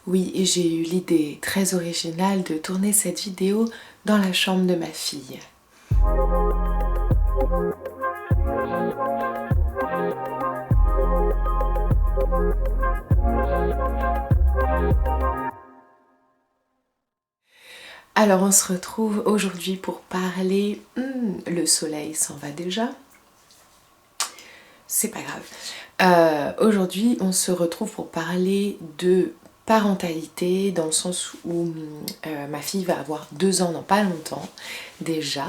Oui, et j'ai eu l'idée très originale de tourner cette vidéo dans la chambre de ma fille. Alors on se retrouve aujourd'hui pour parler... le soleil s'en va déjà. C'est pas grave. Aujourd'hui on se retrouve pour parler de parentalité dans le sens où ma fille va avoir 2 ans dans pas longtemps déjà.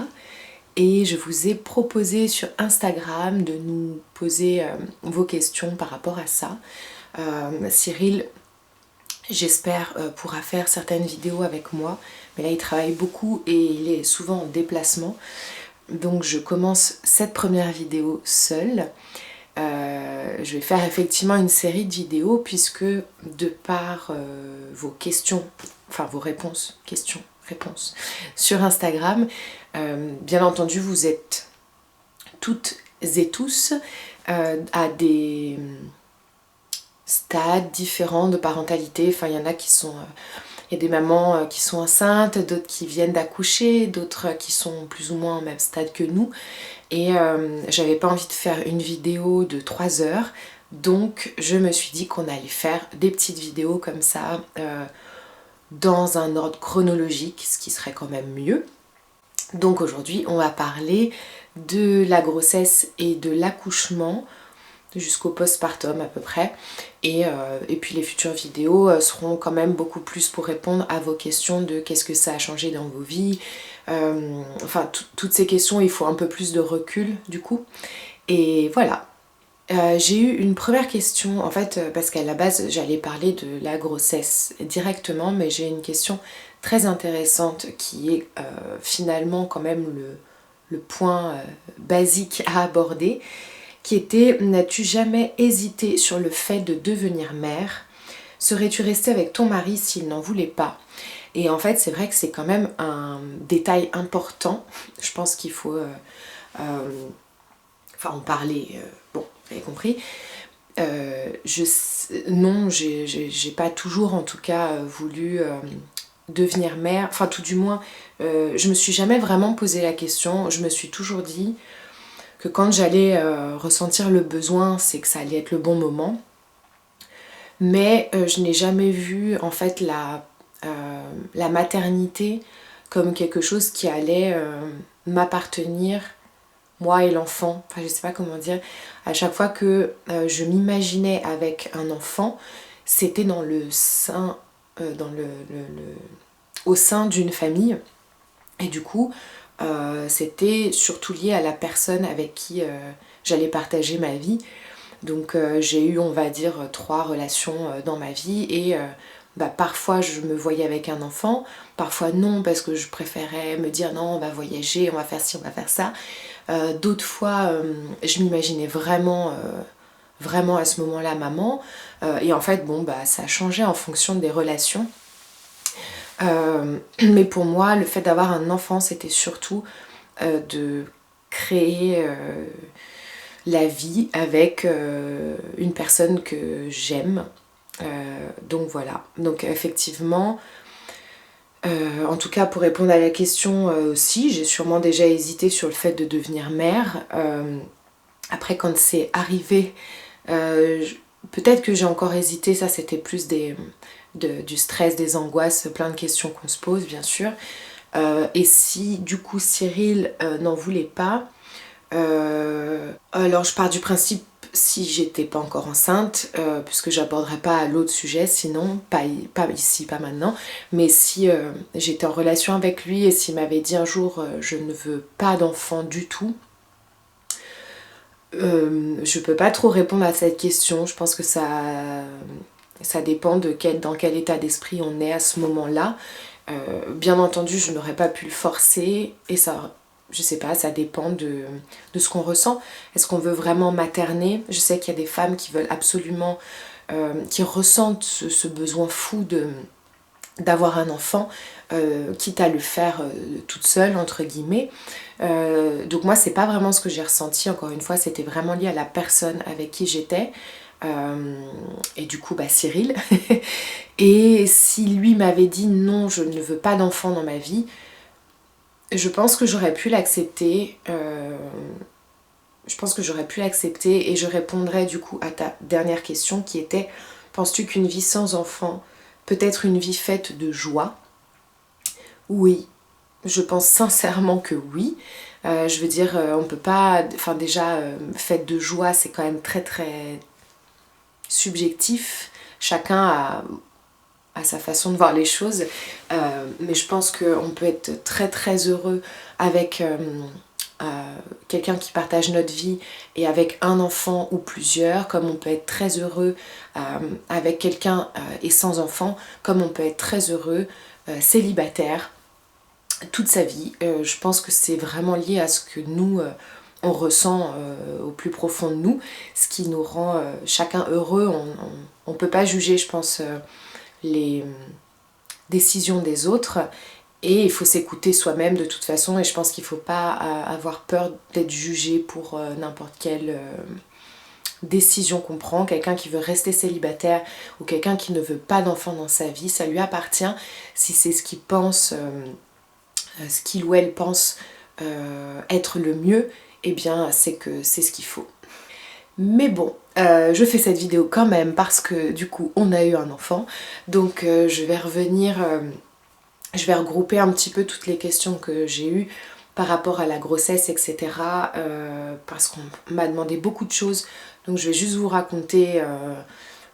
Et je vous ai proposé sur Instagram de nous poser vos questions par rapport à ça. Cyril, j'espère, pourra faire certaines vidéos avec moi. Mais là, il travaille beaucoup et il est souvent en déplacement. Donc je commence cette première vidéo seule. Je vais faire effectivement une série de vidéos puisque de par vos questions, enfin vos réponses, questions-réponses sur Instagram, bien entendu vous êtes toutes et tous à des stades différents de parentalité. Enfin il y en a qui sont... il y a des mamans qui sont enceintes, d'autres qui viennent d'accoucher, d'autres qui sont plus ou moins au même stade que nous. Et j'avais pas envie de faire une vidéo de 3 heures, donc je me suis dit qu'on allait faire des petites vidéos comme ça, dans un ordre chronologique, ce qui serait quand même mieux. Donc aujourd'hui on va parler de la grossesse et de l'accouchement, jusqu'au postpartum à peu près. Et puis les futures vidéos seront quand même beaucoup plus pour répondre à vos questions de qu'est-ce que ça a changé dans vos vies. Enfin toutes ces questions, il faut un peu plus de recul du coup. Et voilà. J'ai eu une première question en fait parce qu'à la base j'allais parler de la grossesse directement, mais j'ai une question très intéressante qui est finalement quand même le point basique à aborder, qui était: n'as-tu jamais hésité sur le fait de devenir mère? Serais-tu restée avec ton mari s'il n'en voulait pas? Et en fait c'est vrai que c'est quand même un détail important. Je pense qu'il faut en parler, bon vous avez compris. Non, j'ai pas toujours en tout cas voulu devenir mère, enfin tout du moins je me suis jamais vraiment posé la question. Je me suis toujours dit que quand j'allais ressentir le besoin, c'est que ça allait être le bon moment. Mais je n'ai jamais vu en fait la maternité comme quelque chose qui allait m'appartenir, moi et l'enfant. Enfin je sais pas comment dire. À chaque fois que je m'imaginais avec un enfant, c'était dans le sein, au sein d'une famille. Et du coup, c'était surtout lié à la personne avec qui j'allais partager ma vie. Donc j'ai eu, on va dire, 3 relations dans ma vie et parfois je me voyais avec un enfant, parfois non parce que je préférais me dire non on va voyager, on va faire ci, on va faire ça. D'autres fois je m'imaginais vraiment, vraiment à ce moment-là maman. Et en fait bon ça a changé en fonction des relations. Mais pour moi le fait d'avoir un enfant c'était surtout de créer la vie avec une personne que j'aime. Donc voilà, donc effectivement en tout cas pour répondre à la question aussi, j'ai sûrement déjà hésité sur le fait de devenir mère. Après quand c'est arrivé, peut-être que j'ai encore hésité, ça c'était plus du stress, des angoisses, plein de questions qu'on se pose bien sûr. Et si du coup Cyril n'en voulait pas, alors je pars du principe si j'étais pas encore enceinte, puisque j'aborderai pas l'autre sujet sinon, pas ici, pas maintenant, mais si j'étais en relation avec lui et s'il m'avait dit un jour je ne veux pas d'enfant du tout, je peux pas trop répondre à cette question. Je pense que ça dépend dans quel état d'esprit on est à ce moment-là. Bien entendu je n'aurais pas pu le forcer et ça, je sais pas, ça dépend de ce qu'on ressent. Est-ce qu'on veut vraiment materner? Je sais qu'il y a des femmes qui veulent absolument, qui ressentent ce besoin fou d'avoir un enfant, quitte à le faire toute seule entre guillemets. Donc moi c'est pas vraiment ce que j'ai ressenti, encore une fois c'était vraiment lié à la personne avec qui j'étais. Et du coup Cyril Et si lui m'avait dit non, je ne veux pas d'enfant dans ma vie, je pense que j'aurais pu l'accepter. Je pense que j'aurais pu l'accepter et je répondrais du coup à ta dernière question qui était: penses-tu qu'une vie sans enfant peut être une vie faite de joie? Oui, je pense sincèrement que oui. Je veux dire, on peut pas... Enfin déjà, faite de joie, c'est quand même très très subjectif. Chacun a sa façon de voir les choses. Mais je pense qu'on peut être très très heureux avec quelqu'un qui partage notre vie et avec un enfant ou plusieurs, comme on peut être très heureux avec quelqu'un et sans enfant, comme on peut être très heureux célibataire toute sa vie. Je pense que c'est vraiment lié à ce que nous on ressent au plus profond de nous, ce qui nous rend chacun heureux. On peut pas juger, je pense, les décisions des autres, et il faut s'écouter soi-même de toute façon, et je pense qu'il faut pas avoir peur d'être jugé pour n'importe quelle décision qu'on prend. Quelqu'un qui veut rester célibataire ou quelqu'un qui ne veut pas d'enfant dans sa vie, ça lui appartient. Si c'est ce qu'il pense, ce qu'il ou elle pense être le mieux, eh bien c'est que c'est ce qu'il faut. Mais bon, je fais cette vidéo quand même parce que du coup on a eu un enfant, donc je vais revenir, je vais regrouper un petit peu toutes les questions que j'ai eues par rapport à la grossesse, etc. Parce qu'on m'a demandé beaucoup de choses, donc je vais juste vous raconter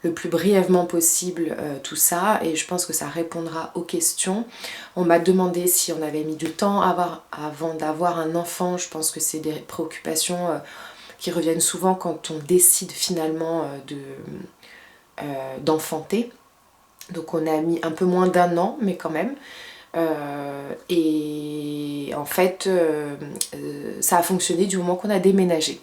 le plus brièvement possible tout ça, et je pense que ça répondra aux questions. On m'a demandé si on avait mis du temps avant d'avoir un enfant. Je pense que c'est des préoccupations qui reviennent souvent quand on décide finalement d'enfanter. Donc on a mis un peu moins d'1 an, mais quand même. Et en fait, ça a fonctionné du moment qu'on a déménagé.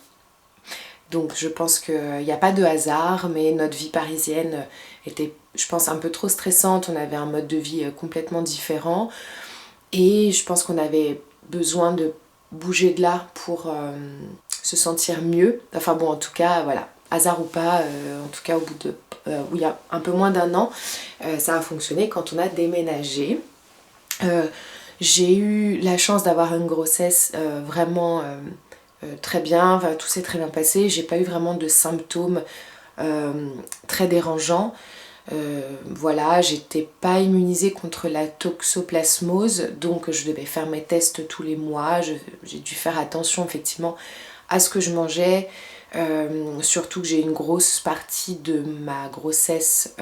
Donc je pense qu'il n'y a pas de hasard, mais notre vie parisienne était, je pense, un peu trop stressante. On avait un mode de vie complètement différent. Et je pense qu'on avait besoin de bouger de là pour se sentir mieux. Enfin bon, en tout cas, voilà, hasard ou pas, en tout cas au bout de il y a un peu moins d'1 an, ça a fonctionné quand on a déménagé. J'ai eu la chance d'avoir une grossesse vraiment très bien, enfin, tout s'est très bien passé. J'ai pas eu vraiment de symptômes très dérangeants. Voilà, j'étais pas immunisée contre la toxoplasmose, donc je devais faire mes tests tous les mois. J'ai dû faire attention effectivement à ce que je mangeais, surtout que j'ai une grosse partie de ma grossesse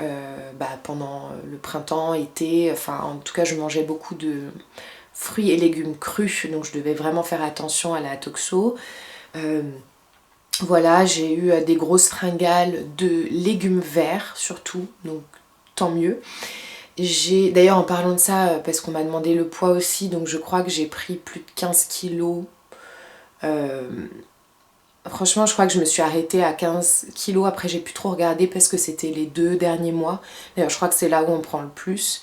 pendant le printemps, été, enfin en tout cas je mangeais beaucoup de fruits et légumes crus, donc je devais vraiment faire attention à la toxo. Voilà, j'ai eu des grosses fringales de légumes verts surtout, donc tant mieux. D'ailleurs en parlant de ça, parce qu'on m'a demandé le poids aussi, donc je crois que j'ai pris plus de 15 kilos. Franchement, je crois que je me suis arrêtée à 15 kilos, après j'ai plus trop regardé parce que c'était les 2 derniers mois. D'ailleurs je crois que c'est là où on prend le plus.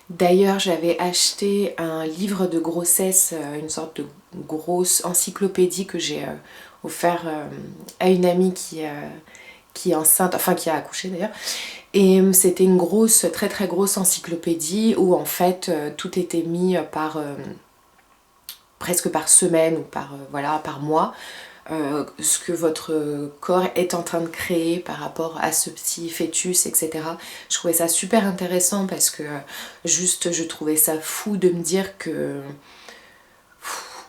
D'ailleurs j'avais acheté un livre de grossesse, une sorte de grosse encyclopédie que j'ai offert à une amie qui est enceinte, enfin qui a accouché d'ailleurs. Et c'était une grosse, très très grosse encyclopédie où en fait tout était mis presque par semaine ou par mois. Ce que votre corps est en train de créer par rapport à ce petit fœtus, etc. Je trouvais ça super intéressant parce que juste je trouvais ça fou de me dire que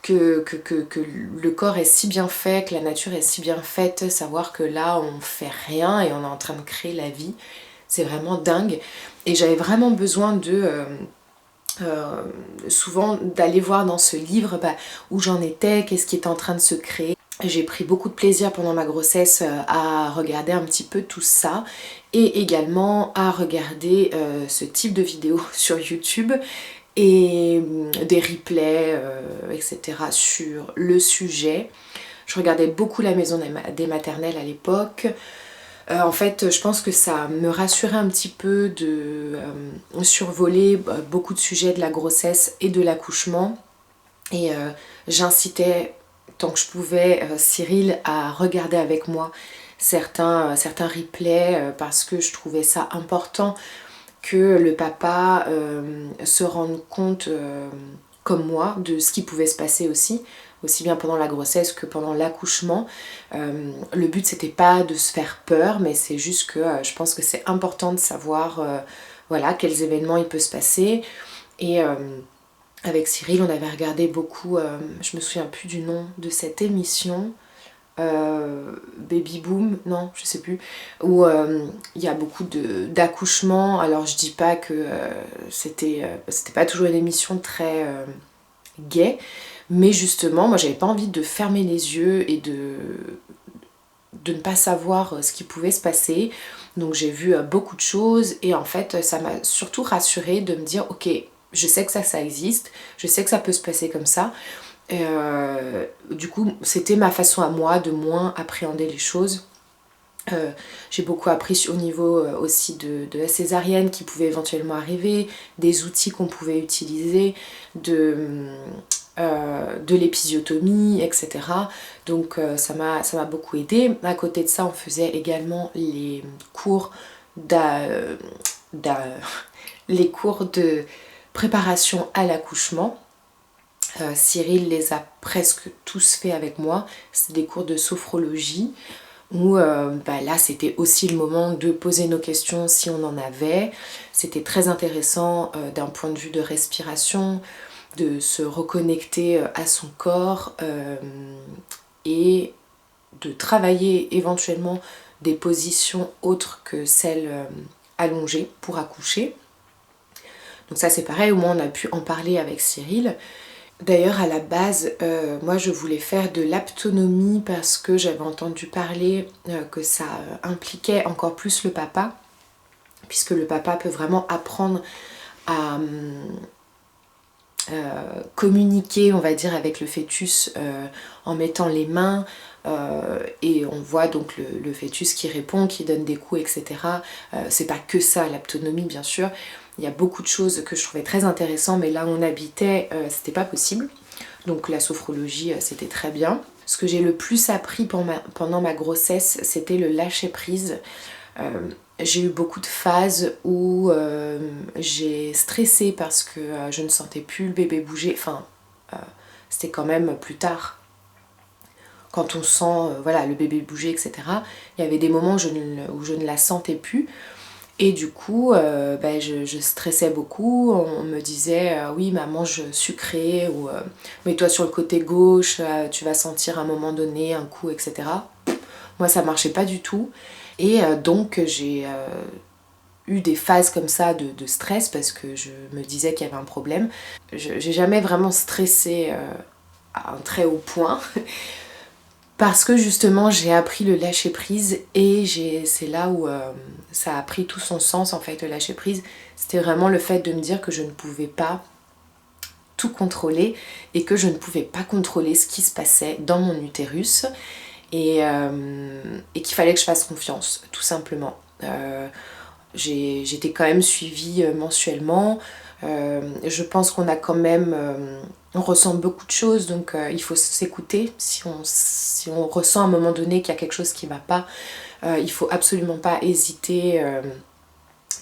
le corps est si bien fait, que la nature est si bien faite, savoir que là on fait rien et on est en train de créer la vie, c'est vraiment dingue. Et j'avais vraiment besoin souvent d'aller voir dans ce livre où j'en étais, qu'est-ce qui est en train de se créer. J'ai pris beaucoup de plaisir pendant ma grossesse à regarder un petit peu tout ça et également à regarder ce type de vidéos sur YouTube et des replays, etc. sur le sujet. Je regardais beaucoup La Maison des Maternelles à l'époque. En fait, je pense que ça me rassurait un petit peu de survoler beaucoup de sujets de la grossesse et de l'accouchement. Et j'incitais, tant que je pouvais, Cyril à regarder avec moi certains replays parce que je trouvais ça important que le papa se rende compte, comme moi, de ce qui pouvait se passer aussi bien pendant la grossesse que pendant l'accouchement. Le but c'était pas de se faire peur, mais c'est juste que je pense que c'est important de savoir voilà, quels événements il peut se passer. Et avec Cyril, on avait regardé beaucoup, je me souviens plus du nom de cette émission, Baby Boom, non, je sais plus, où il y a beaucoup d'accouchements. Alors je dis pas que c'était pas toujours une émission très gaie, mais justement, moi j'avais pas envie de fermer les yeux et de ne pas savoir ce qui pouvait se passer. Donc j'ai vu beaucoup de choses et en fait ça m'a surtout rassurée de me dire ok, je sais que ça existe, je sais que ça peut se passer comme ça. Du coup c'était ma façon à moi de moins appréhender les choses. J'ai beaucoup appris au niveau aussi de la césarienne qui pouvait éventuellement arriver, des outils qu'on pouvait utiliser, de l'épisiotomie, etc. Donc ça m'a beaucoup aidé. À côté de ça, on faisait également les cours les cours de préparation à l'accouchement. Cyril les a presque tous fait avec moi. C'est des cours de sophrologie où là c'était aussi le moment de poser nos questions si on en avait. C'était très intéressant d'un point de vue de respiration, de se reconnecter à son corps et de travailler éventuellement des positions autres que celles allongées pour accoucher. Donc ça c'est pareil, au moins on a pu en parler avec Cyril. D'ailleurs à la base, moi je voulais faire de l'aptonomie parce que j'avais entendu parler que ça impliquait encore plus le papa, puisque le papa peut vraiment apprendre à communiquer, on va dire, avec le fœtus en mettant les mains et on voit donc le fœtus qui répond, qui donne des coups, etc. C'est pas que ça l'aptonomie bien sûr, il y a beaucoup de choses que je trouvais très intéressantes, mais là où on habitait c'était pas possible, donc la sophrologie c'était très bien. Ce que j'ai le plus appris pendant ma grossesse c'était le lâcher prise. J'ai eu beaucoup de phases où j'ai stressé parce que je ne sentais plus le bébé bouger. Enfin, c'était quand même plus tard. Quand on sent voilà, le bébé bouger, etc. Il y avait des moments où je ne la sentais plus. Et du coup, je stressais beaucoup. On me disait, oui, maman, mange sucré, ou mets-toi sur le côté gauche, tu vas sentir à un moment donné un coup, etc. Moi, ça marchait pas du tout. Et donc, j'ai eu des phases comme ça de stress parce que je me disais qu'il y avait un problème. J'ai jamais vraiment stressé à un très haut point parce que justement j'ai appris le lâcher prise et c'est là où ça a pris tout son sens en fait, le lâcher prise. C'était vraiment le fait de me dire que je ne pouvais pas tout contrôler et que je ne pouvais pas contrôler ce qui se passait dans mon utérus et qu'il fallait que je fasse confiance tout simplement. J'étais quand même suivie mensuellement. Je pense qu'on a quand même... on ressent beaucoup de choses, donc il faut s'écouter. Si on ressent à un moment donné qu'il y a quelque chose qui ne va pas, il faut absolument pas hésiter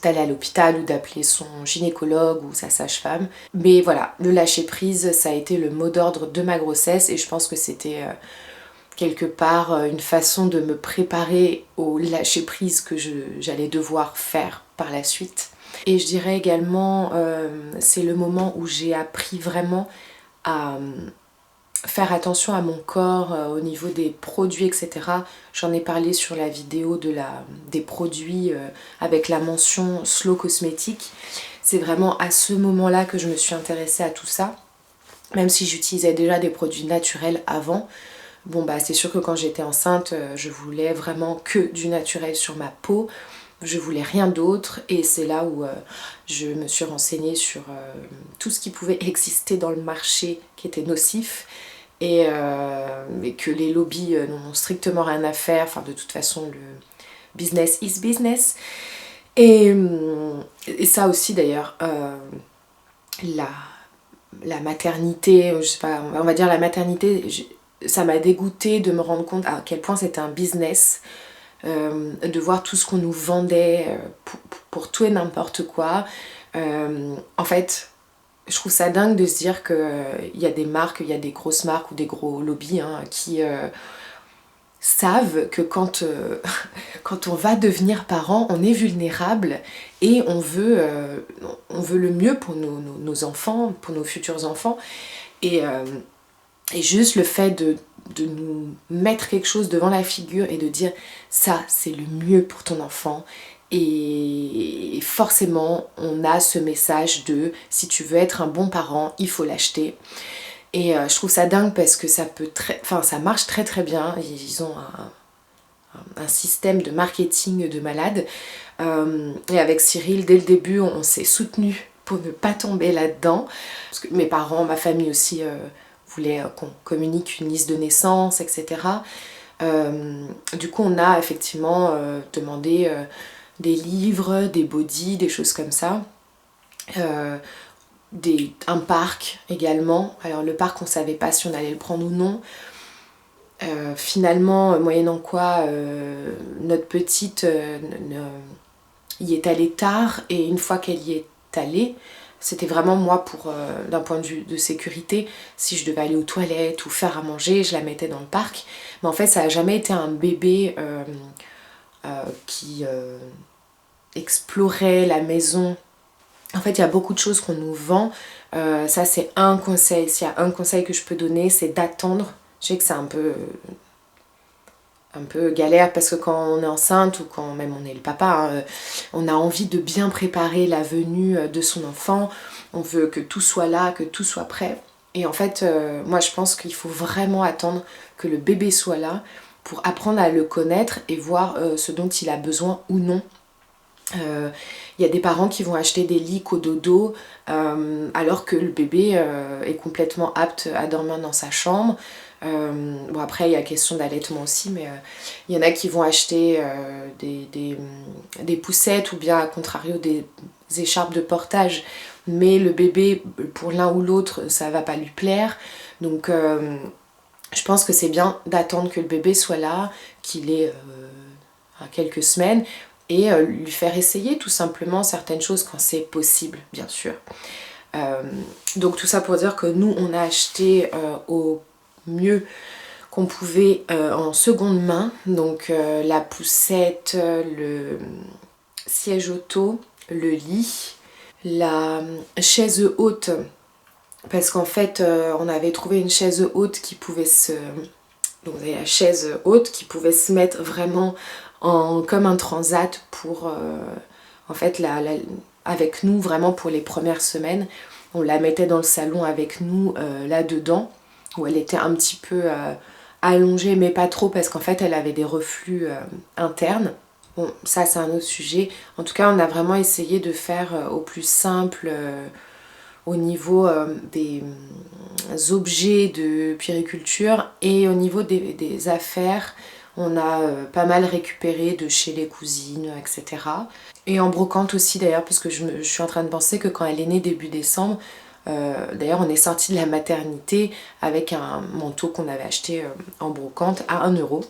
d'aller à l'hôpital ou d'appeler son gynécologue ou sa sage-femme. Mais voilà, le lâcher prise, ça a été le mot d'ordre de ma grossesse et je pense que c'était... quelque part une façon de me préparer au lâcher prise que j'allais devoir faire par la suite. Et je dirais également c'est le moment où j'ai appris vraiment à faire attention à mon corps au niveau des produits, etc. J'en ai parlé sur la vidéo des produits avec la mention Slow Cosmétique. C'est vraiment à ce moment-là que je me suis intéressée à tout ça, même si j'utilisais déjà des produits naturels avant. Bon bah c'est sûr que quand j'étais enceinte, je voulais vraiment que du naturel sur ma peau. Je voulais rien d'autre et c'est là où je me suis renseignée sur tout ce qui pouvait exister dans le marché qui était nocif et que les lobbies n'ont strictement rien à faire. Enfin de toute façon le business is business. Et ça aussi d'ailleurs, la maternité, je sais pas, on va dire la maternité... ça m'a dégoûtée de me rendre compte à quel point c'était un business de voir tout ce qu'on nous vendait pour tout et n'importe quoi. En fait, je trouve ça dingue de se dire qu'il y a des marques, il y a des grosses marques ou des gros lobbies qui savent que quand on va devenir parent, on est vulnérable et on veut le mieux pour nos enfants, pour nos futurs enfants. Et juste le fait de nous mettre quelque chose devant la figure et de dire ça c'est le mieux pour ton enfant, et forcément on a ce message de si tu veux être un bon parent il faut l'acheter. Et je trouve ça dingue parce que ça marche très très bien. Ils ont un système de marketing de malade. Et avec Cyril, dès le début, on s'est soutenu pour ne pas tomber là-dedans. Parce que mes parents, ma famille aussi voulaient qu'on communique une liste de naissance, etc. Du coup, on a effectivement demandé des livres, des bodys, des choses comme ça. Un parc également. Alors le parc, on ne savait pas si on allait le prendre ou non. Finalement, moyennant quoi, notre petite y est allée tard, et une fois qu'elle y est allée, c'était vraiment moi d'un point de vue de sécurité, si je devais aller aux toilettes ou faire à manger, je la mettais dans le parc. Mais en fait, ça n'a jamais été un bébé qui explorait la maison. En fait, il y a beaucoup de choses qu'on nous vend. Ça, c'est un conseil. S'il y a un conseil que je peux donner, c'est d'attendre. Je sais que c'est un peu galère parce que quand on est enceinte ou quand même on est le papa, on a envie de bien préparer la venue de son enfant. On veut que tout soit là, que tout soit prêt. Et en fait, moi, je pense qu'il faut vraiment attendre que le bébé soit là pour apprendre à le connaître et voir ce dont il a besoin ou non. Il y a des parents qui vont acheter des lits cododo alors que le bébé est complètement apte à dormir dans sa chambre. Bon, après il y a question d'allaitement aussi, mais il y en a qui vont acheter des poussettes ou bien à contrario des écharpes de portage, mais le bébé, pour l'un ou l'autre, ça va pas lui plaire. Donc je pense que c'est bien d'attendre que le bébé soit là, qu'il ait quelques semaines, et lui faire essayer tout simplement certaines choses quand c'est possible, bien sûr. Donc tout ça pour dire que nous, on a acheté au mieux qu'on pouvait en seconde main. Donc la poussette, le siège auto, le lit, la chaise haute, parce qu'en fait on avait trouvé une chaise haute qui pouvait donc vous avez la chaise haute qui pouvait se mettre vraiment comme un transat pour en fait avec nous vraiment pour les premières semaines. On la mettait dans le salon avec nous là-dedans, où elle était un petit peu allongée, mais pas trop parce qu'en fait elle avait des reflux internes. Bon, ça c'est un autre sujet. En tout cas, on a vraiment essayé de faire au plus simple au niveau des objets de puériculture, et au niveau des affaires, on a pas mal récupéré de chez les cousines, etc. Et en brocante aussi d'ailleurs, parce que je suis en train de penser que quand elle est née début décembre, d'ailleurs on est sorti de la maternité avec un manteau qu'on avait acheté en brocante à 1 €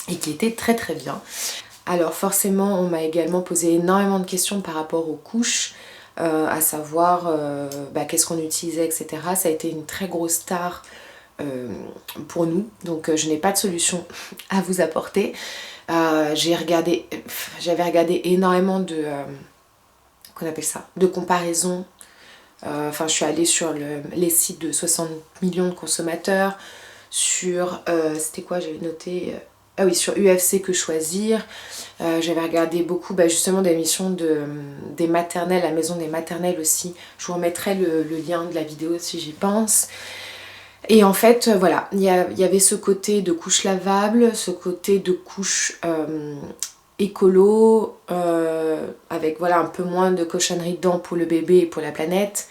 et qui était très très bien. Alors forcément on m'a également posé énormément de questions par rapport aux couches, à savoir qu'est-ce qu'on utilisait, etc. Ça a été une très grosse star pour nous, donc je n'ai pas de solution à vous apporter. J'avais regardé énormément de comparaisons. Je suis allée sur les sites de 60 millions de consommateurs, sur c'était quoi, j'avais noté ah oui, sur UFC que choisir. J'avais regardé beaucoup justement d'émissions des maternelles, la maison des maternelles aussi. Je vous remettrai le lien de la vidéo si j'y pense. Et en fait, voilà, il y avait ce côté de couche lavable, ce côté de couche écolo, avec voilà un peu moins de cochonneries dedans pour le bébé et pour la planète.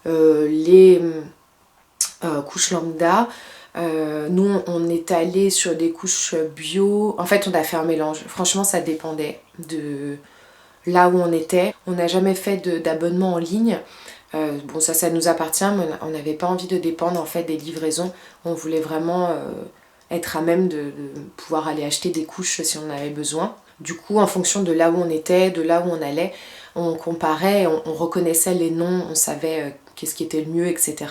Les couches lambda. Nous, on est allé sur des couches bio. En fait, on a fait un mélange. Franchement, ça dépendait de là où on était. On n'a jamais fait d'abonnement en ligne. Bon, ça nous appartient, mais on n'avait pas envie de dépendre en fait des livraisons. On voulait vraiment être à même de pouvoir aller acheter des couches si on en avait besoin. Du coup, en fonction de là où on était, de là où on allait, on comparait, on reconnaissait les noms, on savait qu'est-ce qui était le mieux, etc.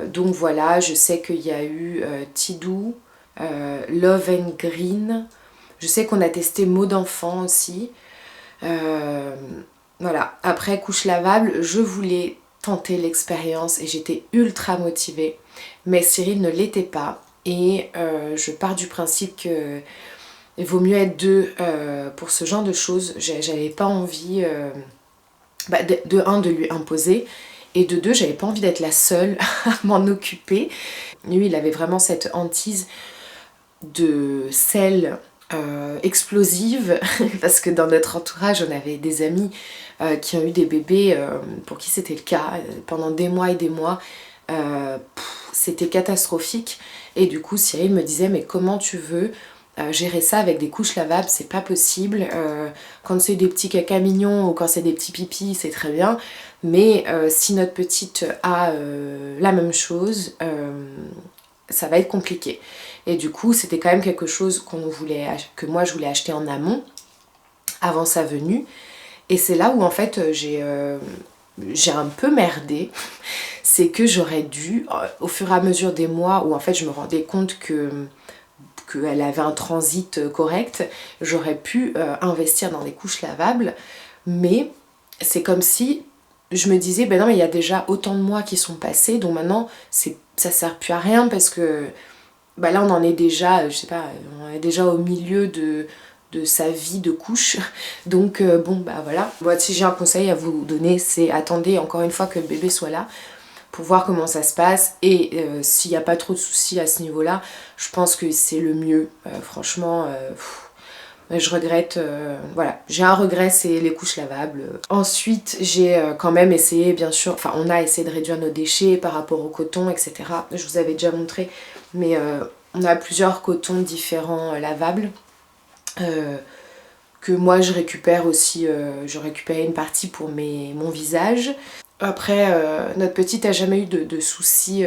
Donc voilà, je sais qu'il y a eu Tidou, Love and Green. Je sais qu'on a testé Mot d'enfant aussi. Voilà, après couche lavable, je voulais tenter l'expérience et j'étais ultra motivée. Mais Cyril ne l'était pas. Et je pars du principe que il vaut mieux être deux pour ce genre de choses. J'avais pas envie de un, de lui imposer. Et de deux, j'avais pas envie d'être la seule à m'en occuper. Lui, il avait vraiment cette hantise de sel explosive parce que dans notre entourage on avait des amis qui ont eu des bébés pour qui c'était le cas pendant des mois et des mois. C'était catastrophique et du coup Cyril me disait mais comment tu veux gérer ça avec des couches lavables, c'est pas possible. Quand c'est des petits caca mignons ou quand c'est des petits pipis c'est très bien, mais si notre petite a la même chose, ça va être compliqué. Et du coup c'était quand même quelque chose que moi je voulais acheter en amont avant sa venue. Et c'est là où en fait j'ai un peu merdé. C'est que j'aurais dû, au fur et à mesure des mois où en fait je me rendais compte qu'elle avait un transit correct, j'aurais pu investir dans des couches lavables. Mais c'est comme si je me disais, ben non mais il y a déjà autant de mois qui sont passés, donc maintenant ça sert plus à rien parce que bah là on en est déjà, je sais pas, on est déjà au milieu de sa vie de couche. Donc bon bah voilà. Bon, si j'ai un conseil à vous donner, c'est attendez encore une fois que le bébé soit là pour voir comment ça se passe et s'il n'y a pas trop de soucis à ce niveau-là, je pense que c'est le mieux. Franchement, je regrette, voilà, j'ai un regret, c'est les couches lavables. Ensuite, j'ai quand même essayé, bien sûr, enfin on a essayé de réduire nos déchets par rapport au coton, etc. Je vous avais déjà montré, mais on a plusieurs cotons différents lavables. Que moi je récupère aussi, je récupérais une partie pour mon visage. Après, notre petite n'a jamais eu de soucis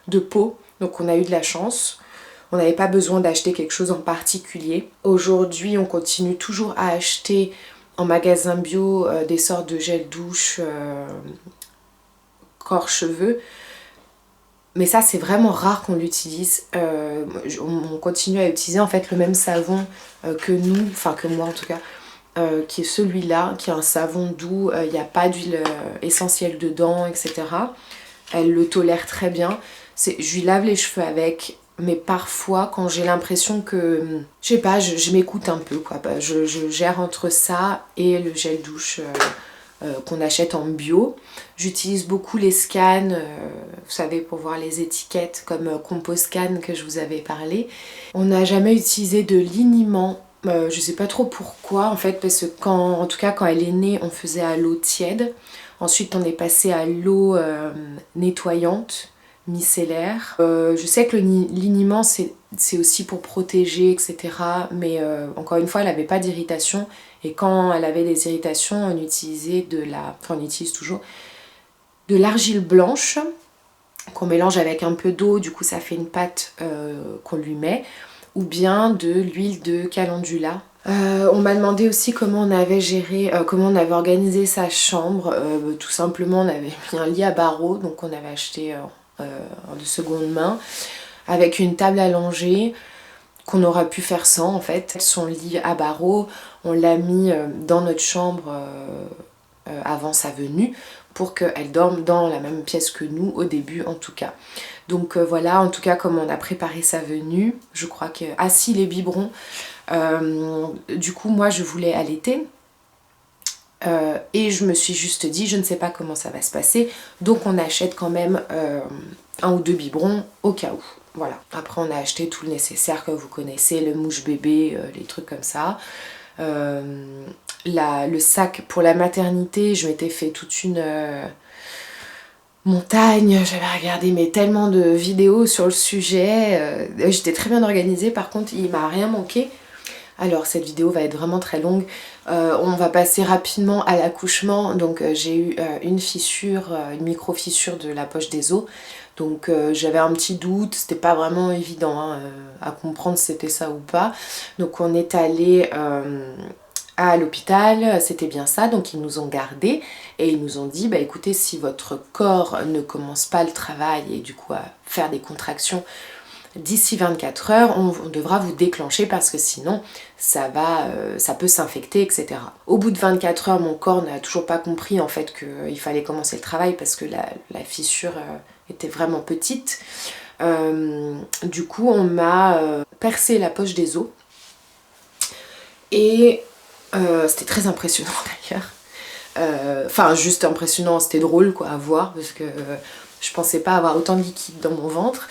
de peau, donc on a eu de la chance. On n'avait pas besoin d'acheter quelque chose en particulier. Aujourd'hui, on continue toujours à acheter en magasin bio des sortes de gel douche corps cheveux. Mais ça, c'est vraiment rare qu'on l'utilise. On continue à utiliser en fait le même savon que nous, enfin que moi en tout cas, qui est celui-là, qui est un savon doux, il n'y a pas d'huile essentielle dedans, etc. Elle le tolère très bien. Je lui lave les cheveux avec, mais parfois quand j'ai l'impression que, je sais pas, je m'écoute un peu quoi. Je gère entre ça et le gel douche qu'on achète en bio. J'utilise beaucoup les scans, vous savez, pour voir les étiquettes comme Composcan que je vous avais parlé. On n'a jamais utilisé de liniment. Je sais pas trop pourquoi en fait, parce que en tout cas quand elle est née on faisait à l'eau tiède, ensuite on est passé à l'eau nettoyante, micellaire. Je sais que le liniment c'est aussi pour protéger, etc. Mais encore une fois elle n'avait pas d'irritation et quand elle avait des irritations on utilisait on utilise toujours de l'argile blanche qu'on mélange avec un peu d'eau, du coup ça fait une pâte qu'on lui met, ou bien de l'huile de calendula. On m'a demandé aussi comment on avait géré, comment on avait organisé sa chambre. Tout simplement on avait mis un lit à barreaux, donc on avait acheté de seconde main, avec une table allongée qu'on aurait pu faire sans en fait. Son lit à barreaux, on l'a mis dans notre chambre avant sa venue pour qu'elle dorme dans la même pièce que nous au début en tout cas. Donc voilà en tout cas comment on a préparé sa venue. Je crois que... Ah si, les biberons. Du coup moi je voulais allaiter et je me suis juste dit je ne sais pas comment ça va se passer, donc on achète quand même un ou deux biberons au cas où. Voilà. Après on a acheté tout le nécessaire que vous connaissez, le mouche bébé, les trucs comme ça. Le sac pour la maternité, je m'étais fait toute une montagne, j'avais regardé mais tellement de vidéos sur le sujet, j'étais très bien organisée, par contre il m'a rien manqué. Alors cette vidéo va être vraiment très longue, On va passer rapidement à l'accouchement. Donc j'ai eu une fissure, une micro-fissure de la poche des os. Donc j'avais un petit doute, c'était pas vraiment évident hein, à comprendre si c'était ça ou pas. Donc on est allé à l'hôpital, c'était bien ça, donc ils nous ont gardés et ils nous ont dit bah écoutez, si votre corps ne commence pas le travail et du coup à faire des contractions d'ici 24 heures, on devra vous déclencher parce que sinon ça peut s'infecter, etc. Au bout de 24 heures, mon corps n'a toujours pas compris en fait qu'il fallait commencer le travail parce que la fissure était vraiment petite. Du coup, on m'a percé la poche des os et c'était très impressionnant d'ailleurs. Enfin, juste impressionnant, c'était drôle quoi à voir parce que je pensais pas avoir autant de liquide dans mon ventre.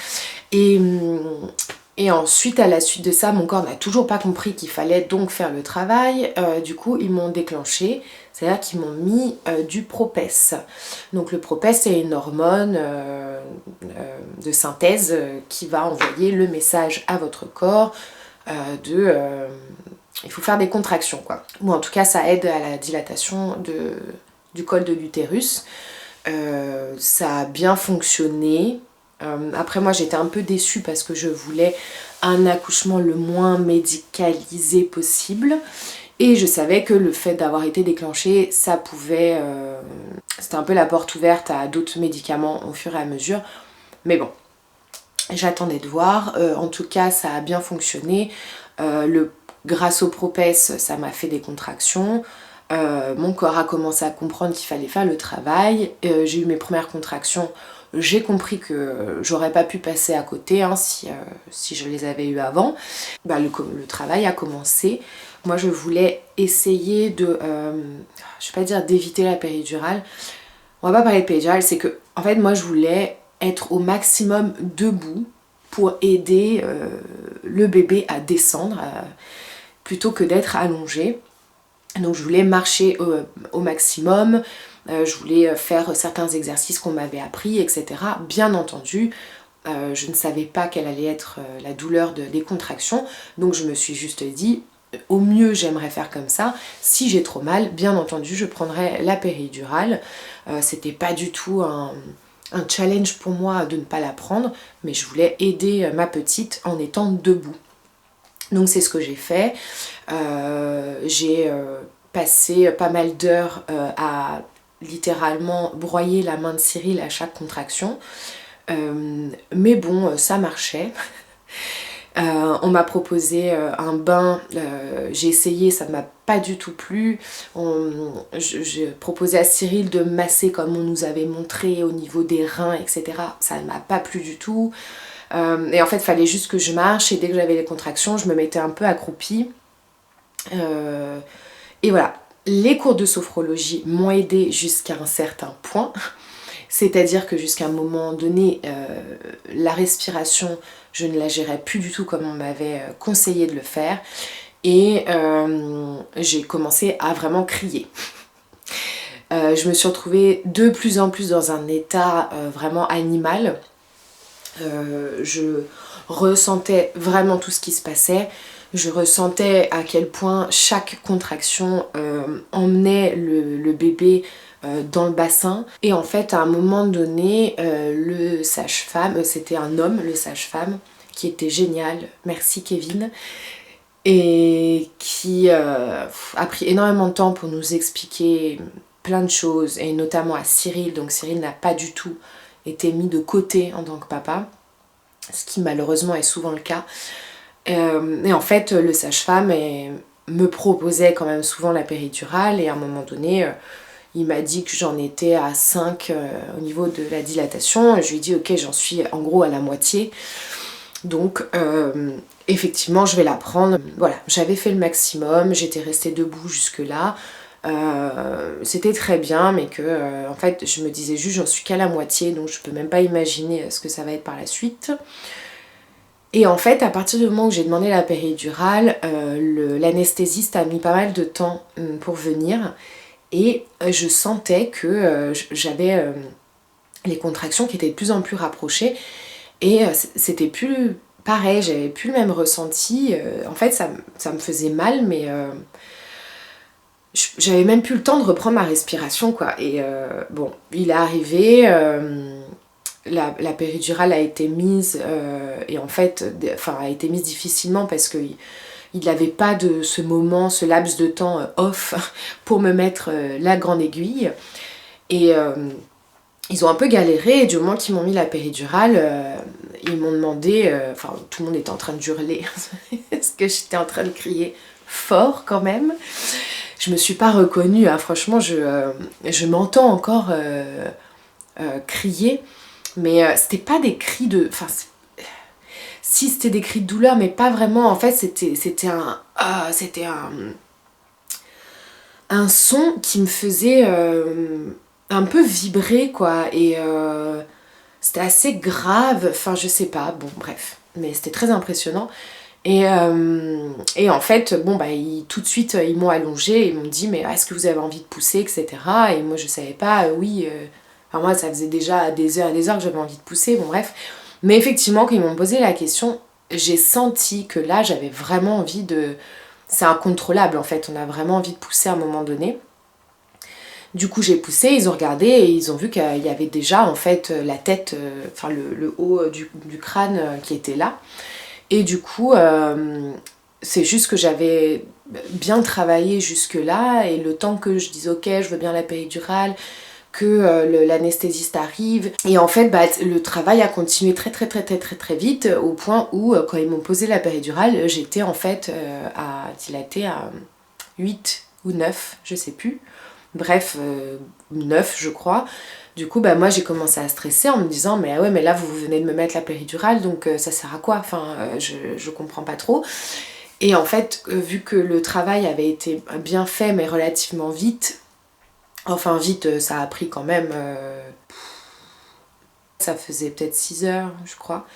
Et ensuite, à la suite de ça, mon corps n'a toujours pas compris qu'il fallait donc faire le travail. Du coup, ils m'ont déclenché, c'est-à-dire qu'ils m'ont mis du Propès. Donc le Propès, c'est une hormone de synthèse qui va envoyer le message à votre corps il faut faire des contractions quoi. Ou en tout cas, ça aide à la dilatation du col de l'utérus. Ça a bien fonctionné. Après moi j'étais un peu déçue parce que je voulais un accouchement le moins médicalisé possible et je savais que le fait d'avoir été déclenché ça pouvait c'était un peu la porte ouverte à d'autres médicaments au fur et à mesure, mais bon j'attendais de voir. En tout cas ça a bien fonctionné. Grâce au Propès ça m'a fait des contractions. Mon corps a commencé à comprendre qu'il fallait faire le travail. J'ai eu mes premières contractions. J'ai compris que j'aurais pas pu passer à côté hein, si je les avais eues avant. Bah, le travail a commencé. Moi je voulais essayer de, je vais pas dire d'éviter la péridurale. On va pas parler de péridurale, c'est que en fait moi je voulais être au maximum debout pour aider le bébé à descendre plutôt que d'être allongé. Donc je voulais marcher au maximum, je voulais faire certains exercices qu'on m'avait appris, etc. Bien entendu, je ne savais pas quelle allait être la douleur des contractions, donc je me suis juste dit, au mieux j'aimerais faire comme ça, si j'ai trop mal, bien entendu je prendrai la péridurale. C'était pas du tout un challenge pour moi de ne pas la prendre, mais je voulais aider ma petite en étant debout. Donc c'est ce que j'ai fait. J'ai passé pas mal d'heures à littéralement broyer la main de Cyril à chaque contraction. Mais bon, ça marchait. On m'a proposé un bain, j'ai essayé, ça ne m'a pas du tout plu. J'ai proposé à Cyril de masser comme on nous avait montré au niveau des reins, etc. Ça ne m'a pas plu du tout. Et en fait, il fallait juste que je marche et dès que j'avais les contractions, je me mettais un peu accroupie. Et voilà, les cours de sophrologie m'ont aidée jusqu'à un certain point. C'est-à-dire que jusqu'à un moment donné, la respiration, je ne la gérais plus du tout comme on m'avait conseillé de le faire. Et j'ai commencé à vraiment crier. Je me suis retrouvée de plus en plus dans un état vraiment animal. Je ressentais vraiment tout ce qui se passait. Je ressentais à quel point chaque contraction emmenait le bébé dans le bassin. Et en fait, à un moment donné, le sage-femme, c'était un homme, le sage-femme, qui était génial, merci Kevin, et qui a pris énormément de temps pour nous expliquer plein de choses, et notamment à Cyril. Donc Cyril n'a pas du tout été mis de côté en tant que papa, ce qui malheureusement est souvent le cas. Et en fait, le sage-femme me proposait quand même souvent la péridurale, et à un moment donné, il m'a dit que j'en étais à 5 au niveau de la dilatation. Je lui ai dit ok, j'en suis en gros à la moitié. Donc effectivement, je vais la prendre. Voilà, j'avais fait le maximum, j'étais restée debout jusque-là. C'était très bien, mais que en fait, je me disais juste j'en suis qu'à la moitié, donc je peux même pas imaginer ce que ça va être par la suite. Et en fait, à partir du moment où j'ai demandé la péridurale, l'anesthésiste a mis pas mal de temps pour venir. Et je sentais que j'avais les contractions qui étaient de plus en plus rapprochées. Et c'était plus pareil, j'avais plus le même ressenti. En fait, ça me faisait mal, mais j'avais même plus le temps de reprendre ma respiration quoi. Et bon, il est arrivé, la péridurale a été mise et en fait, a été mise difficilement parce que il n'avait pas de ce moment, ce laps de temps off pour me mettre la grande aiguille. Et ils ont un peu galéré et du moment qu'ils m'ont mis la péridurale, ils m'ont demandé, tout le monde était en train de hurler parce que j'étais en train de crier fort quand même. Je me suis pas reconnue, hein. Franchement je m'entends encore crier, mais c'était pas des cris de... si c'était des cris de douleur mais pas vraiment, en fait c'était un son qui me faisait un peu vibrer quoi, et c'était assez grave, je sais pas, bon bref, mais c'était très impressionnant. Et en fait, bon tout de suite ils m'ont allongée, ils m'ont dit mais est-ce que vous avez envie de pousser, etc. Et moi je savais pas, oui, moi ça faisait déjà des heures et des heures que j'avais envie de pousser, bon bref. Mais effectivement quand ils m'ont posé la question, j'ai senti que là j'avais vraiment envie de... C'est incontrôlable en fait, on a vraiment envie de pousser à un moment donné. Du coup j'ai poussé, ils ont regardé et ils ont vu qu'il y avait déjà en fait la tête, le haut du crâne qui était là. Et du coup c'est juste que j'avais bien travaillé jusque là et le temps que je dise ok je veux bien la péridurale, que l'anesthésiste arrive. Et en fait le travail a continué très très vite au point où quand ils m'ont posé la péridurale j'étais en fait à dilater à 8 ou 9, je sais plus. Bref, 9 je crois. Du coup moi j'ai commencé à stresser en me disant mais ah ouais mais là vous venez de me mettre la péridurale donc ça sert à quoi, je comprends pas trop. Et en fait vu que le travail avait été bien fait mais relativement vite, ça a pris quand même ça faisait peut-être 6 heures je crois,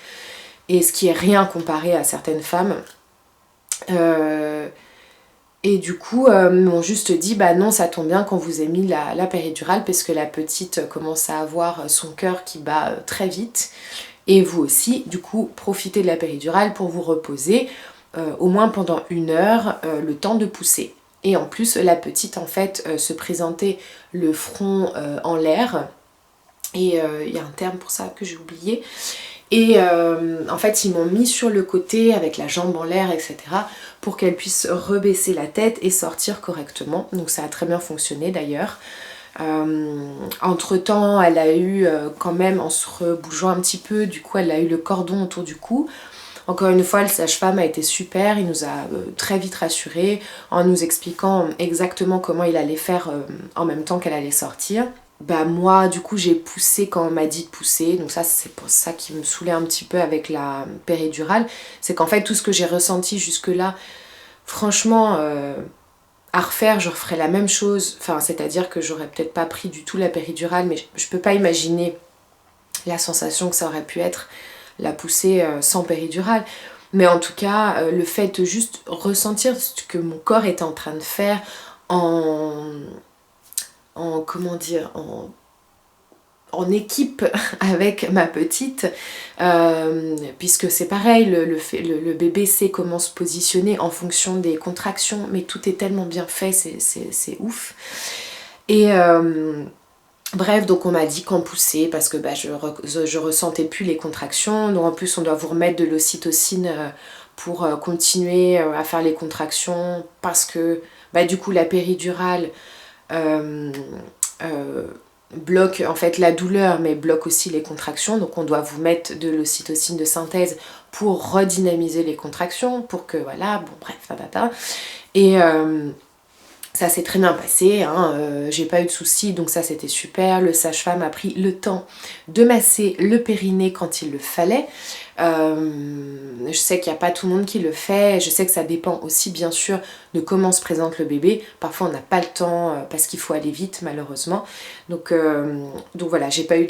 et ce qui est rien comparé à certaines femmes. Et du coup, ils m'ont juste dit bah non, ça tombe bien qu'on vous ait mis la péridurale parce que la petite commence à avoir son cœur qui bat très vite. Et vous aussi, du coup, profitez de la péridurale pour vous reposer, au moins pendant 1 heure, le temps de pousser. Et en plus, la petite, en fait, se présentait le front en l'air. Et il y a un terme pour ça que j'ai oublié. Et en fait ils m'ont mis sur le côté avec la jambe en l'air, etc. pour qu'elle puisse rebaisser la tête et sortir correctement. Donc ça a très bien fonctionné d'ailleurs. Entre temps elle a eu quand même, en se rebougeant un petit peu, du coup elle a eu le cordon autour du cou. Encore une fois le sage-femme a été super, il nous a très vite rassurés en nous expliquant exactement comment il allait faire en même temps qu'elle allait sortir. Moi du coup j'ai poussé quand on m'a dit de pousser, donc ça c'est pour ça qui me saoulait un petit peu avec la péridurale, c'est qu'en fait tout ce que j'ai ressenti jusque là, franchement à refaire je referais la même chose, c'est à dire que j'aurais peut-être pas pris du tout la péridurale, mais je peux pas imaginer la sensation que ça aurait pu être la poussée sans péridurale. Mais en tout cas le fait de juste ressentir ce que mon corps était en train de faire en équipe avec ma petite, puisque c'est pareil, le bébé sait comment se positionner en fonction des contractions, mais tout est tellement bien fait, c'est ouf. Et bref, donc on m'a dit qu'on poussait parce que je ressentais plus les contractions, donc en plus on doit vous remettre de l'ocytocine pour continuer à faire les contractions, parce que du coup la péridurale bloque en fait la douleur mais bloque aussi les contractions, donc on doit vous mettre de l'ocytocine de synthèse pour redynamiser les contractions, pour que voilà, bon bref, et ça s'est très bien passé, hein, j'ai pas eu de soucis, donc ça c'était super. Le sage-femme a pris le temps de masser le périnée quand il le fallait. Je sais qu'il n'y a pas tout le monde qui le fait, je sais que ça dépend aussi bien sûr de comment se présente le bébé. Parfois on n'a pas le temps parce qu'il faut aller vite malheureusement. Donc voilà, j'ai pas eu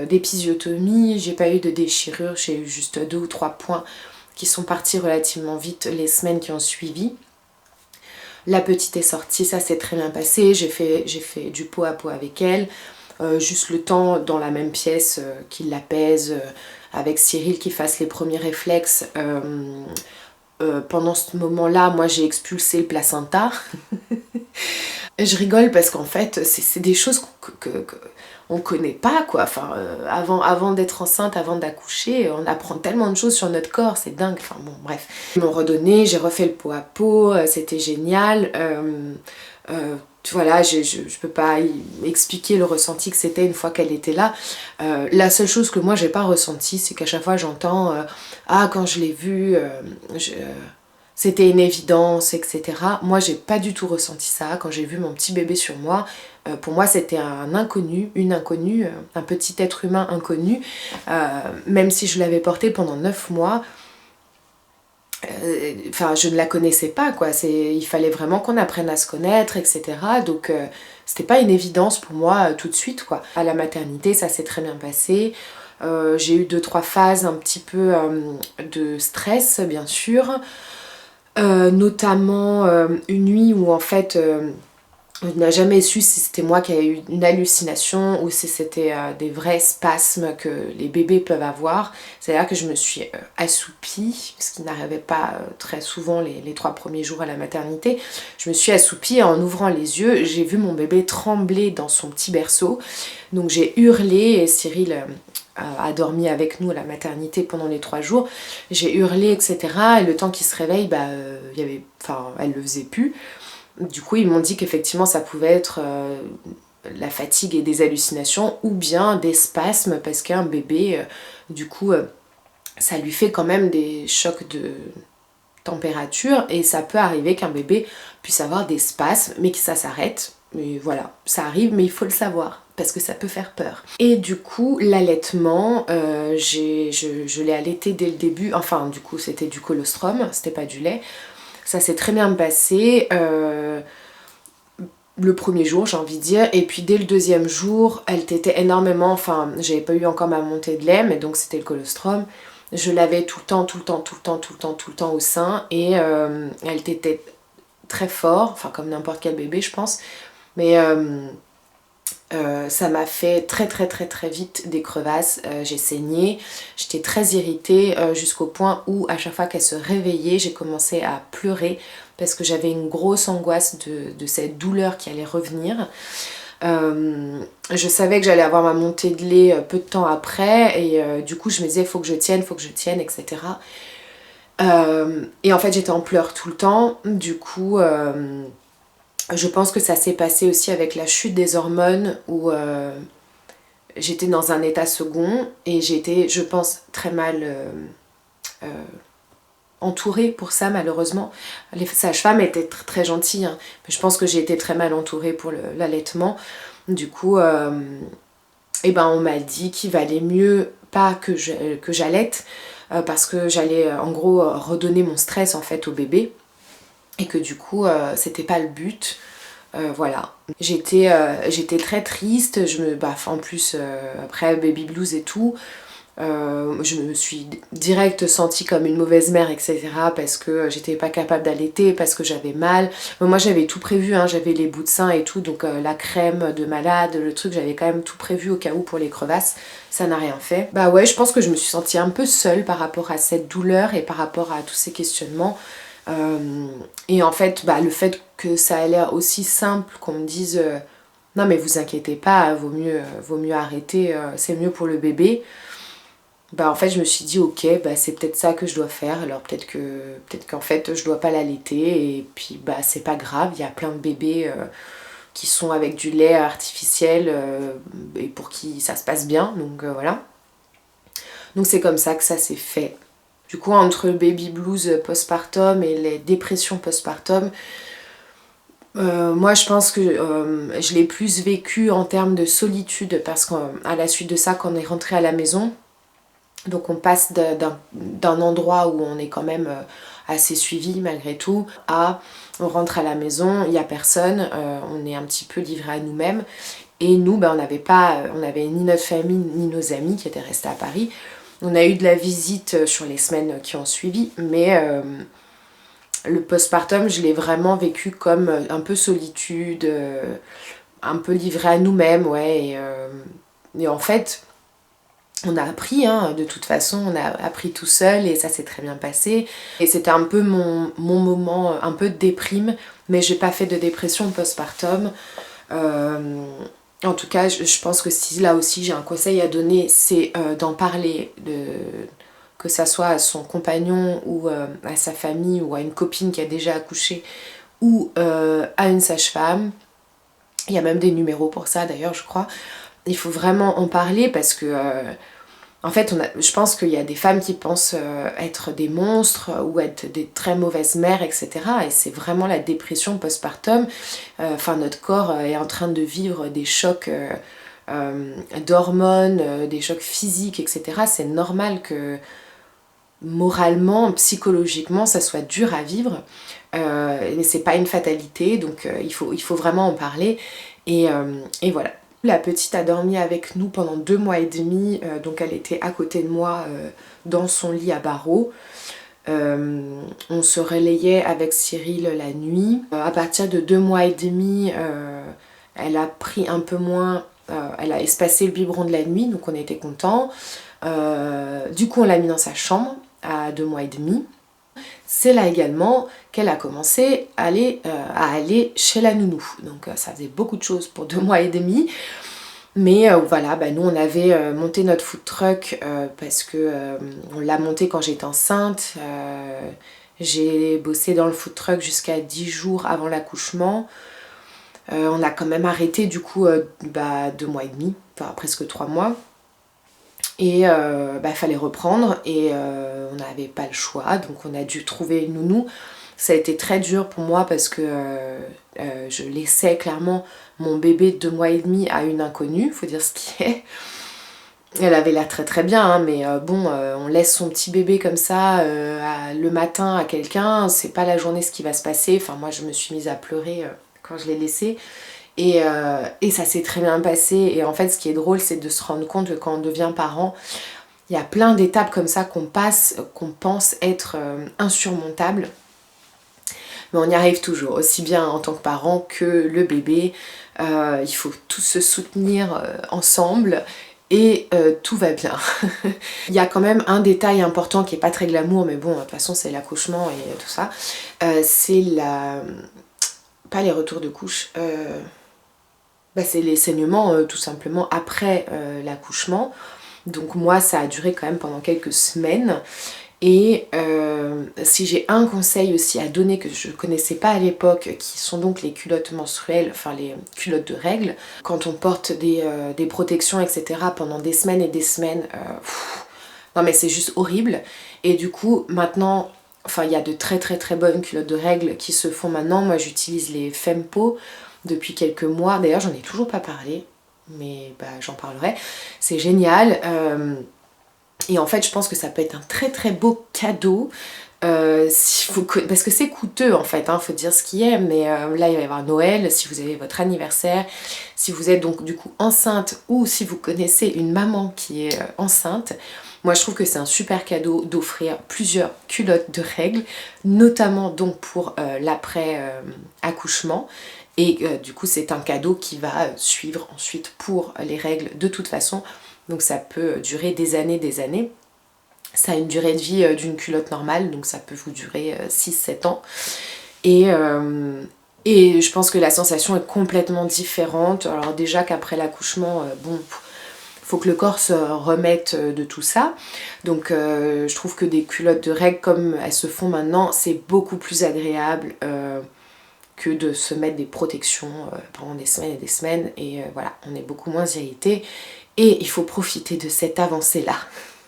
d'épisiotomie, j'ai pas eu de déchirure, j'ai eu juste 2 ou 3 points qui sont partis relativement vite les semaines qui ont suivi. La petite est sortie, ça s'est très bien passé, j'ai fait du pot à pot avec elle, juste le temps dans la même pièce qu'il l'apaise, avec Cyril qui fasse les premiers réflexes pendant ce moment-là, moi j'ai expulsé le placenta. Je rigole parce qu'en fait, c'est des choses qu'on connaît pas, quoi. Enfin, avant d'être enceinte, avant d'accoucher, on apprend tellement de choses sur notre corps, c'est dingue. Enfin bon, bref. Ils m'ont redonné, j'ai refait le pot à pot, c'était génial. Voilà, je peux pas expliquer le ressenti que c'était une fois qu'elle était là. La seule chose que moi j'ai pas ressenti, c'est qu'à chaque fois j'entends ah, quand je l'ai vue, c'était une évidence, etc. Moi j'ai pas du tout ressenti ça quand j'ai vu mon petit bébé sur moi. Pour moi c'était un inconnu, une inconnue, un petit être humain inconnu. Même si je l'avais porté pendant 9 mois, enfin je ne la connaissais pas, quoi. Il fallait vraiment qu'on apprenne à se connaître, etc. Donc c'était pas une évidence pour moi tout de suite, quoi. À la maternité ça s'est très bien passé. J'ai eu 2-3 phases un petit peu de stress, bien sûr. Notamment une nuit où en fait on n'a jamais su si c'était moi qui avais eu une hallucination ou si c'était des vrais spasmes que les bébés peuvent avoir. C'est-à-dire que je me suis assoupie, ce qui n'arrivait pas très souvent les 3 premiers jours à la maternité. Je me suis assoupie en ouvrant les yeux, j'ai vu mon bébé trembler dans son petit berceau. Donc j'ai hurlé et Cyril a dormi avec nous à la maternité pendant les 3 jours. J'ai hurlé, etc. Et le temps qu'il se réveille, elle le faisait plus. Du coup, ils m'ont dit qu'effectivement, ça pouvait être la fatigue et des hallucinations ou bien des spasmes parce qu'un bébé, ça lui fait quand même des chocs de température et ça peut arriver qu'un bébé puisse avoir des spasmes mais que ça s'arrête. Mais voilà, ça arrive mais il faut le savoir parce que ça peut faire peur. Et du coup, l'allaitement, je l'ai allaité dès le début, enfin du coup c'était du colostrum, c'était pas du lait. Ça s'est très bien passé le premier jour, j'ai envie de dire, et puis dès le deuxième jour, elle tétait énormément, enfin j'avais pas eu encore ma montée de lait, mais donc c'était le colostrum. Je l'avais tout le temps au sein et elle tétait très fort, enfin comme n'importe quel bébé je pense, mais ça m'a fait très vite des crevasses, j'ai saigné, j'étais très irritée jusqu'au point où à chaque fois qu'elle se réveillait, j'ai commencé à pleurer parce que j'avais une grosse angoisse de cette douleur qui allait revenir. Je savais que j'allais avoir ma montée de lait peu de temps après et du coup je me disais faut que je tienne, etc. Et en fait j'étais en pleurs tout le temps, du coup je pense que ça s'est passé aussi avec la chute des hormones où j'étais dans un état second et j'ai été, je pense, très mal entourée pour ça malheureusement. Les sages-femmes étaient très gentilles, hein, mais je pense que j'ai été très mal entourée pour l'allaitement. Du coup, on m'a dit qu'il valait mieux pas que j'allaite parce que j'allais en gros redonner mon stress en fait au bébé. Et que du coup c'était pas le but, voilà. J'étais très triste, en plus après baby blues et tout, je me suis direct sentie comme une mauvaise mère, etc. parce que j'étais pas capable d'allaiter, parce que j'avais mal. Moi j'avais tout prévu, hein, j'avais les bouts de sein et tout, donc la crème de malade, le truc, j'avais quand même tout prévu au cas où pour les crevasses, ça n'a rien fait. Bah ouais, je pense que je me suis sentie un peu seule par rapport à cette douleur et par rapport à tous ces questionnements. Et en fait, le fait que ça a l'air aussi simple, qu'on me dise non mais vous inquiétez pas, vaut mieux arrêter, c'est mieux pour le bébé. En fait je me suis dit ok, c'est peut-être ça que je dois faire, alors peut-être qu'en fait je dois pas l'allaiter et puis c'est pas grave, il y a plein de bébés qui sont avec du lait artificiel et pour qui ça se passe bien, donc voilà. Donc c'est comme ça que ça s'est fait. Du coup, entre le baby blues postpartum et les dépressions postpartum, moi je pense que je l'ai plus vécu en termes de solitude parce qu'à la suite de ça, quand on est rentré à la maison, donc on passe d'un endroit où on est quand même assez suivi malgré tout, on rentre à la maison, il n'y a personne, on est un petit peu livré à nous-mêmes. Et nous, on n'avait ni notre famille ni nos amis qui étaient restés à Paris. On a eu de la visite sur les semaines qui ont suivi, mais le postpartum, je l'ai vraiment vécu comme un peu solitude, un peu livré à nous-mêmes, ouais. Et en fait, On a appris, hein, de toute façon, on a appris tout seul et ça s'est très bien passé. Et c'était un peu mon moment un peu de déprime, mais j'ai pas fait de dépression postpartum. En tout cas, je pense que si là aussi j'ai un conseil à donner, c'est d'en parler, que ça soit à son compagnon ou à sa famille ou à une copine qui a déjà accouché ou à une sage-femme. Il y a même des numéros pour ça d'ailleurs, je crois. Il faut vraiment en parler parce que en fait je pense qu'il y a des femmes qui pensent être des monstres ou être des très mauvaises mères, etc. Et c'est vraiment la dépression postpartum. Enfin, notre corps est en train de vivre des chocs d'hormones, des chocs physiques, etc. C'est normal que moralement, psychologiquement, ça soit dur à vivre. Mais c'est pas une fatalité, donc il faut vraiment en parler. Et voilà. La petite a dormi avec nous pendant 2 mois et demi, donc elle était à côté de moi dans son lit à barreaux. On se relayait avec Cyril la nuit. À partir de 2 mois et demi, elle a pris un peu moins, elle a espacé le biberon de la nuit, donc on était contents. Du coup, on l'a mis dans sa chambre à 2 mois et demi. C'est là également qu'elle a commencé à aller chez la nounou. Donc ça faisait beaucoup de choses pour 2 mois et demi. Mais voilà, nous on avait monté notre food truck parce que on l'a monté quand j'étais enceinte. J'ai bossé dans le food truck jusqu'à 10 jours avant l'accouchement. On a quand même arrêté du coup 2 mois et demi, enfin presque 3 mois. Et fallait reprendre et on n'avait pas le choix, donc on a dû trouver une nounou. Ça a été très dur pour moi parce que je laissais clairement mon bébé de 2 mois et demi à une inconnue, faut dire ce qui est. Elle avait l'air très très bien, hein, mais on laisse son petit bébé comme ça le matin à quelqu'un, c'est pas la journée ce qui va se passer. Enfin, moi je me suis mise à pleurer quand je l'ai laissé. Et ça s'est très bien passé. Et en fait, ce qui est drôle, c'est de se rendre compte que quand on devient parent, il y a plein d'étapes comme ça qu'on passe, qu'on pense être insurmontables. Mais on y arrive toujours, aussi bien en tant que parent que le bébé. Il faut tous se soutenir ensemble et tout va bien. Il y a quand même un détail important qui n'est pas très glamour, mais bon, de toute façon, c'est l'accouchement et tout ça. C'est pas les retours de couche. C'est les saignements tout simplement après l'accouchement. Donc moi ça a duré quand même pendant quelques semaines. Et si j'ai un conseil aussi à donner que je ne connaissais pas à l'époque, qui sont donc les culottes menstruelles, enfin les culottes de règles, quand on porte des protections, etc. pendant des semaines et des semaines, non mais c'est juste horrible. Et du coup maintenant, enfin il y a de très très très bonnes culottes de règles qui se font maintenant. Moi j'utilise les Fempo depuis quelques mois. D'ailleurs j'en ai toujours pas parlé, mais j'en parlerai. C'est génial. Et en fait je pense que ça peut être un très très beau cadeau parce que c'est coûteux en fait, faut dire ce qui est, mais là il va y avoir Noël, si vous avez votre anniversaire, si vous êtes donc du coup enceinte ou si vous connaissez une maman qui est enceinte, moi je trouve que c'est un super cadeau d'offrir plusieurs culottes de règles, notamment donc pour l'après accouchement. Et du coup c'est un cadeau qui va suivre ensuite pour les règles de toute façon. Donc ça peut durer des années, des années. Ça a une durée de vie d'une culotte normale, donc ça peut vous durer 6-7 ans. Et je pense que la sensation est complètement différente. Alors déjà qu'après l'accouchement, faut que le corps se remette de tout ça. Donc je trouve que des culottes de règles comme elles se font maintenant, c'est beaucoup plus agréable que de se mettre des protections pendant des semaines et des semaines. Et voilà, on est beaucoup moins irrité. Et il faut profiter de cette avancée-là.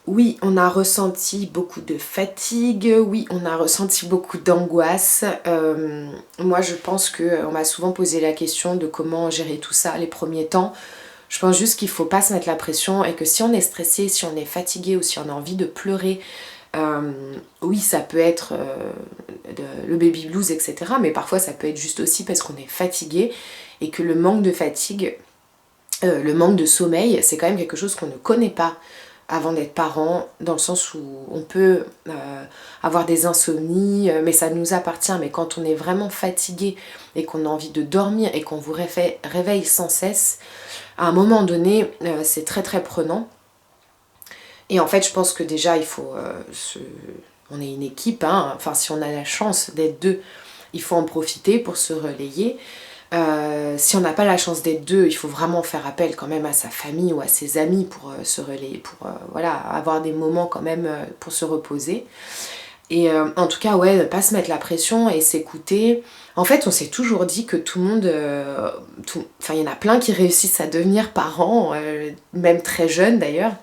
Oui, on a ressenti beaucoup de fatigue, oui, on a ressenti beaucoup d'angoisse. Moi, je pense qu'on m'a souvent posé la question de comment gérer tout ça les premiers temps. Je pense juste qu'il ne faut pas se mettre la pression et que si on est stressé, si on est fatigué ou si on a envie de pleurer, oui, ça peut être le baby blues, etc. Mais parfois, ça peut être juste aussi parce qu'on est fatigué et que le manque de fatigue, le manque de sommeil, c'est quand même quelque chose qu'on ne connaît pas avant d'être parent, dans le sens où on peut avoir des insomnies, mais ça nous appartient. Mais quand on est vraiment fatigué et qu'on a envie de dormir et qu'on vous réveille sans cesse, à un moment donné, c'est très très prenant. Et en fait, je pense que déjà, il faut on est une équipe, hein. Enfin, si on a la chance d'être deux, il faut en profiter pour se relayer. Si on n'a pas la chance d'être deux, il faut vraiment faire appel quand même à sa famille ou à ses amis pour se relayer, pour voilà, avoir des moments quand même pour se reposer. Et en tout cas, ouais, ne pas se mettre la pression et s'écouter. En fait, on s'est toujours dit que tout le monde... Enfin, il y en a plein qui réussissent à devenir parents, même très jeunes d'ailleurs.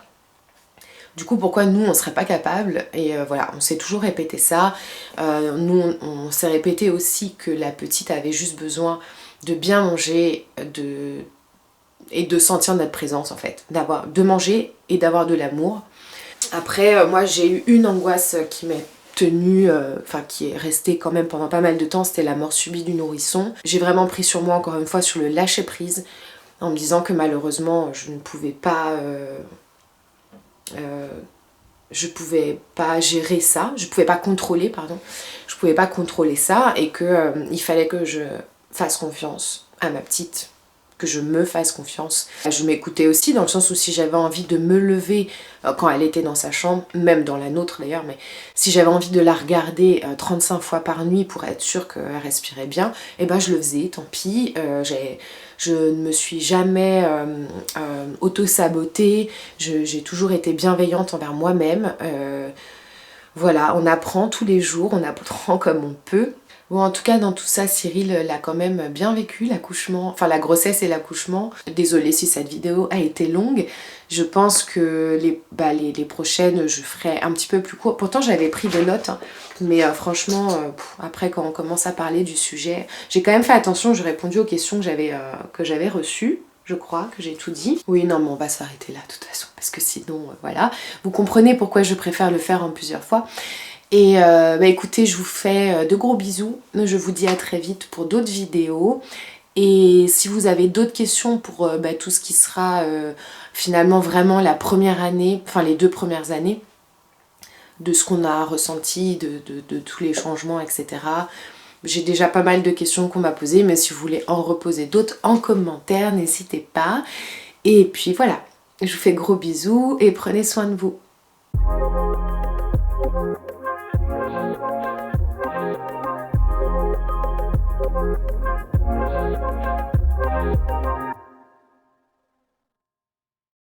Du coup, pourquoi nous, on ne serait pas capable? Et voilà, on s'est toujours répété ça. Nous, on s'est répété aussi que la petite avait juste besoin de bien manger et de sentir notre présence, en fait. De manger et d'avoir de l'amour. Après, moi, j'ai eu une angoisse qui m'est tenue, enfin qui est restée quand même pendant pas mal de temps, c'était la mort subie du nourrisson. J'ai vraiment pris sur moi, encore une fois, sur le lâcher-prise, en me disant que malheureusement, je ne pouvais pas... je pouvais pas gérer ça, je pouvais pas contrôler, pardon, je pouvais pas contrôler ça et que il fallait que je fasse confiance à ma petite, que je me fasse confiance. Je m'écoutais aussi dans le sens où si j'avais envie de me lever quand elle était dans sa chambre, même dans la nôtre d'ailleurs, mais si j'avais envie de la regarder 35 fois par nuit pour être sûre qu'elle respirait bien, et ben je le faisais, tant pis. Je ne me suis jamais auto-sabotée, j'ai toujours été bienveillante envers moi-même. Voilà, on apprend tous les jours, on apprend comme on peut. Bon, en tout cas, dans tout ça, Cyril l'a quand même bien vécu, l'accouchement, enfin la grossesse et l'accouchement. Désolée si cette vidéo a été longue. Je pense que les prochaines, je ferai un petit peu plus court. Pourtant, j'avais pris des notes, hein, mais franchement, après, quand on commence à parler du sujet, j'ai quand même fait attention, j'ai répondu aux questions que j'avais reçues. Je crois que j'ai tout dit. Oui, non, mais on va s'arrêter là de toute façon, parce que sinon, voilà. Vous comprenez pourquoi je préfère le faire en plusieurs fois. Et écoutez, je vous fais de gros bisous. Je vous dis à très vite pour d'autres vidéos. Et si vous avez d'autres questions pour tout ce qui sera finalement vraiment la première année, enfin les 2 premières années, de ce qu'on a ressenti, de tous les changements, etc. J'ai déjà pas mal de questions qu'on m'a posées, mais si vous voulez en reposer d'autres en commentaire, n'hésitez pas. Et puis voilà, je vous fais gros bisous et prenez soin de vous.